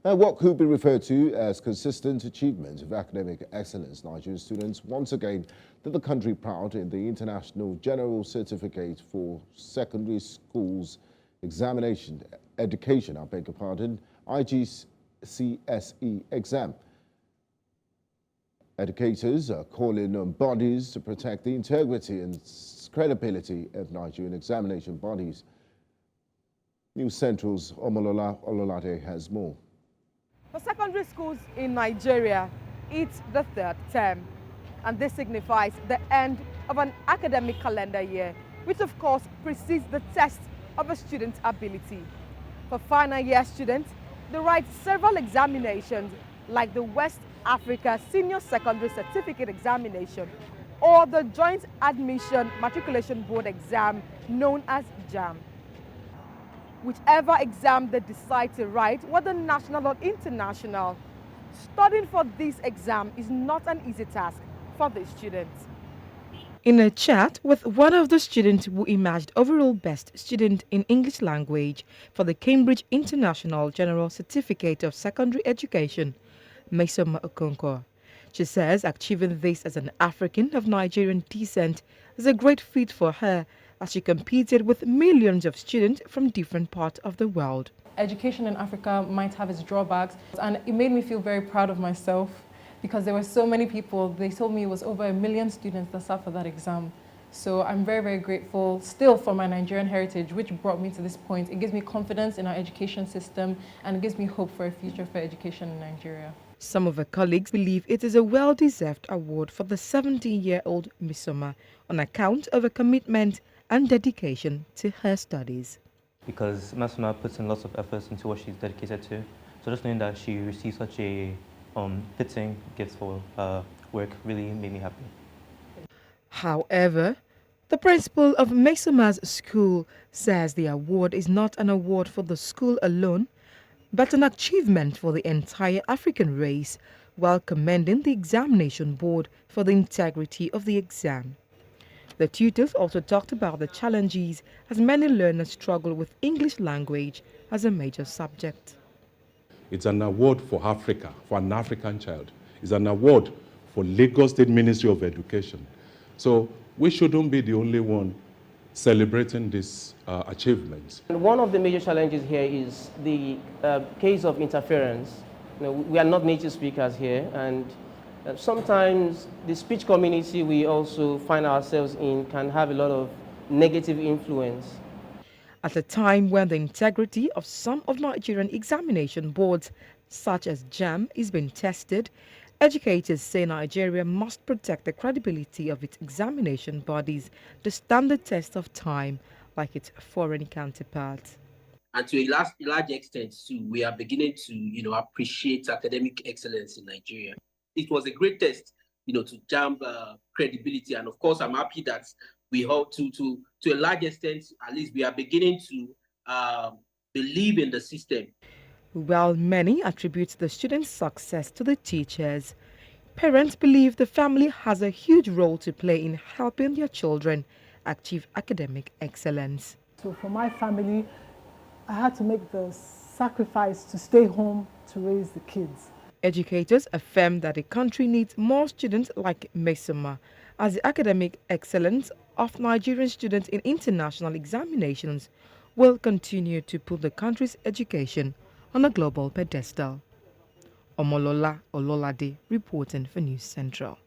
And what could be referred to as consistent achievement of academic excellence, Nigerian students once again did the country proud in the International General Certificate for Secondary Schools Examination Education, IGCSE exam. Educators are calling on bodies to protect the integrity and credibility of Nigerian examination bodies. News Central's Omolola Ololade has more. For secondary schools in Nigeria, it's the third term, and this signifies the end of an academic calendar year, which of course precedes the test of a student's ability. For final year students, they write several examinations like the West Africa Senior Secondary Certificate Examination or the Joint Admission Matriculation Board exam known as JAM. Whichever exam they decide to write, whether national or international, studying for this exam is not an easy task for the students. In a chat with one of the students who emerged overall best student in English language for the Cambridge International General Certificate of Secondary Education, Mesoma Okonkwo, she says achieving this as an African of Nigerian descent is a great feat for her, as she competed with millions of students from different parts of the world. Education in Africa might have its drawbacks, and it made me feel very proud of myself because there were so many people. They told me it was over 1 million students that sat for that exam. So I'm very, very grateful still for my Nigerian heritage, which brought me to this point. It gives me confidence in our education system, and it gives me hope for a future for education in Nigeria. Some of her colleagues believe it is a well-deserved award for the 17-year-old Mesoma on account of her commitment and dedication to her studies. Because Mesoma puts in lots of efforts into what she's dedicated to. So just knowing that she received such a fitting gift for work really made me happy. However, the principal of Mesoma's school says the award is not an award for the school alone, but an achievement for the entire African race, while commending the examination board for the integrity of the exam. The tutors also talked about the challenges as many learners struggle with English language as a major subject. It's an award for Africa, for an African child. It's an award for Lagos State Ministry of Education. So we shouldn't be the only one celebrating this achievement. And one of the major challenges here is the case of interference. We are not native speakers here, and sometimes the speech community we also find ourselves in can have a lot of negative influence. At a time when the integrity of some of Nigerian examination boards, such as JAM, is being tested, educators say Nigeria must protect the credibility of its examination bodies to stand the test of time like its foreign counterparts. And to a large extent, too, we are beginning to, appreciate academic excellence in Nigeria. It was a great test, to jam credibility. And of course, I'm happy that we hope to a large extent, at least we are beginning to believe in the system. While many attribute the students' success to the teachers, parents believe the family has a huge role to play in helping their children achieve academic excellence. So for my family, I had to make the sacrifice to stay home to raise the kids. Educators affirm that the country needs more students like Mesoma, as the academic excellence of Nigerian students in international examinations will continue to put the country's education on a global pedestal. Omolola Ololade reporting for News Central.